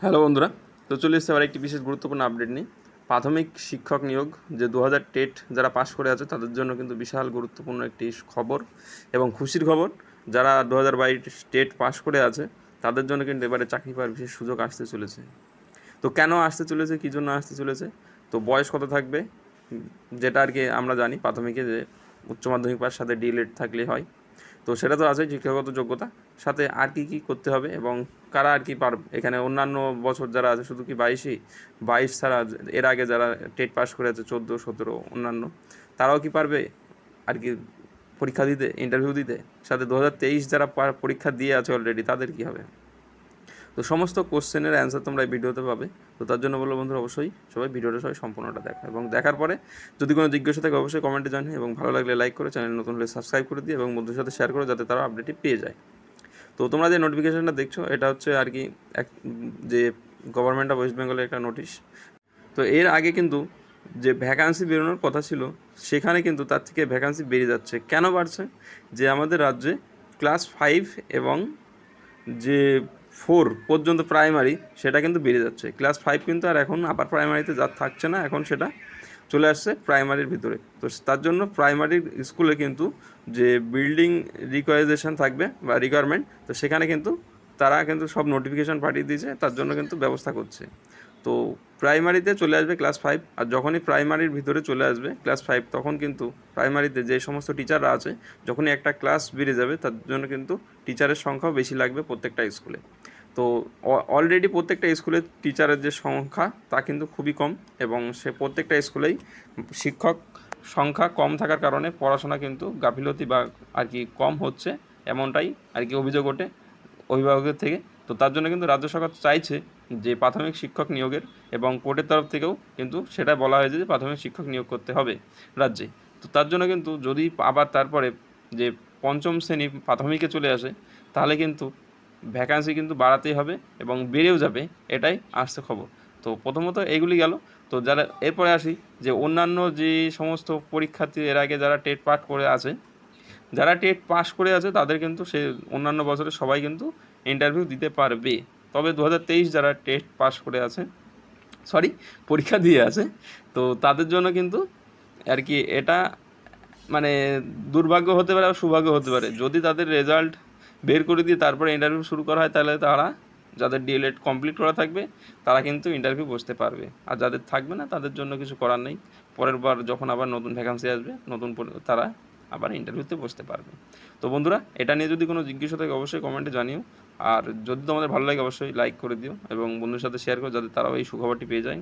Hello বন্ধুরা, তো চলে এসেছে আবার একটি বিশেষ গুরুত্বপূর্ণ আপডেট নিয়ে। প্রাথমিক শিক্ষক নিয়োগ যে 2000 টেট যারা পাশ করে আছে তাদের জন্য কিন্তু বিশাল গুরুত্বপূর্ণ একটি খবর এবং খুশির খবর। যারা 2022 টেট পাশ করে আছে তাদের জন্য কিন্তু এবারে চাকরি পাওয়ার বিশেষ সুযোগ আসতে চলেছে। তো কেন আসতে চলেছে, কী জন্য আসতে চলেছে, তো বয়স কত থাকবে, যেটা আর কি আমরা জানি প্রাথমিকে যে উচ্চ মাধ্যমিক পাস সাথে ডিএলএড থাকলে হয়। তো সেটা তো আছে, শিক্ষাগত যোগ্যতা সাথে আর কি করতে হবে এবং কারা আর কি পারবে। এখানে অন্যান্য বছর যারা আছে শুধু কি 22 ছাড়া এর আগে যারা টেট পাস করে আছে 14, 17 অন্যান্য, তারাও কি পারবে আর কি পরীক্ষা দিতে, ইন্টারভিউ দিতে। সাথে 2023 যারা পরীক্ষা দিয়ে আছে অলরেডি তাদের কি হবে। তো সমস্ত কোশ্চেনের অ্যান্সার তোমরা এই ভিডিওতে পাবে। তো তার জন্য বলবো বন্ধুরা, অবশ্যই সবাই ভিডিওটা সম্পূর্ণটা দেখা এবং দেখার পরে যদি কোনো জিজ্ঞাসা থাকে অবশ্যই কমেন্টে জানিয়ে এবং ভালো লাগলে লাইক করে, চ্যানেল নতুন হলে সাবস্ক্রাইব করে দিয়ে এবং বন্ধুদের সাথে শেয়ার করো যাতে তারা আপডেটটি পেয়ে যায়। তো তোমরা যে নোটিফিকেশানটা দেখছো এটা হচ্ছে আর কি যে গভর্নমেন্ট অফ ওয়েস্ট বেঙ্গলের একটা নোটিশ। তো এর আগে কিন্তু যে ভ্যাকান্সি বেরোনোর কথা ছিল সেখানে কিন্তু তার থেকে ভ্যাকান্সি বেড়ে যাচ্ছে। কেন বাড়ছে? যে আমাদের রাজ্যে ক্লাস 5 এবং যে 4 পর্যন্ত প্রাইমারি সেটা কিন্তু বেড়ে যাচ্ছে। ক্লাস 5 কিন্তু আর এখন আপার প্রাইমারিতে যা থাকছে না, এখন সেটা চলে আসছে প্রাইমারির ভিতরে। তো তার জন্য প্রাইমারি স্কুলে কিন্তু যে বিল্ডিং রিকোয়াইজেশন থাকবে বা রিকোয়ারমেন্ট, তো সেখানে কিন্তু তারা কিন্তু সব নোটিফিকেশান পাঠিয়ে দিয়েছে, তার জন্য কিন্তু ব্যবস্থা করছে। তো প্রাইমারিতে চলে আসবে ক্লাস 5, আর যখনই প্রাইমারির ভিতরে চলে আসবে ক্লাস 5 তখন কিন্তু প্রাইমারিতে যে সমস্ত টিচাররা আছে যখনই একটা ক্লাস বেড়ে যাবে তার জন্য কিন্তু টিচারের সংখ্যাও বেশি লাগবে প্রত্যেকটা স্কুলে। তো অলরেডি প্রত্যেকটা স্কুলের টিচারের যে সংখ্যা তা কিন্তু খুবই কম এবং সে প্রত্যেকটা স্কুলেই শিক্ষক সংখ্যা কম থাকার কারণে পড়াশোনা কিন্তু গাফিলতি বা আর কি কম হচ্ছে, এমনটাই আর কি অভিযোগ ওঠে অভিভাবকের থেকে। তো তার জন্য কিন্তু রাজ্য সরকার চাইছে যে প্রাথমিক শিক্ষক নিয়োগের, এবং কোর্টের তরফ থেকেও কিন্তু সেটা বলা হয়েছে যে প্রাথমিক শিক্ষক নিয়োগ করতে হবে রাজ্যে। তো তার জন্য কিন্তু যদি আবার তারপরে যে পঞ্চম শ্রেণী প্রাথমিকে চলে আসে তাহলে কিন্তু ভ্যাকান্সি কিন্তু বাড়াতেই হবে এবং বেড়েও যাবে, এটাই আসছে খবর। তো প্রথমত এইগুলি গেল। তো যারা এরপরে আসি যে অন্যান্য যে সমস্ত পরীক্ষার্থী এর আগে যারা টেট পাস করে আছে, যারা টেট পাস করে আছে তাদের কিন্তু সে অন্যান্য বছরে সবাই কিন্তু ইন্টারভিউ দিতে পারবে। তবে 2023 যারা টেট পাস করে আছে, পরীক্ষা দিয়ে আছে, তো তাদের জন্য কিন্তু আর কি এটা মানে দুর্ভাগ্য হতে পারে আর সৌভাগ্য হতে পারে। যদি তাদের রেজাল্ট বের করে দিয়ে তারপরে ইন্টারভিউ শুরু করা হয় তাহলে তারা, যাদের ডিএলএড কমপ্লিট করা থাকবে তারা কিন্তু ইন্টারভিউ বসতে পারবে, আর যাদের থাকবে না তাদের জন্য কিছু করার নেই। পরের বার যখন আবার নতুন ভ্যাকান্সি আসবে তারা আবার ইন্টারভিউতে বসতে পারবে। তো বন্ধুরা, এটা নিয়ে যদি কোনো জিজ্ঞাসা থাকে অবশ্যই কমেন্টে জানিও, আর যদি তোমাদের ভালো লাগে অবশ্যই লাইক করে দিও এবং বন্ধুদের সাথে শেয়ার করো যাতে তারাও এই সুখবরটি পেয়ে যায়।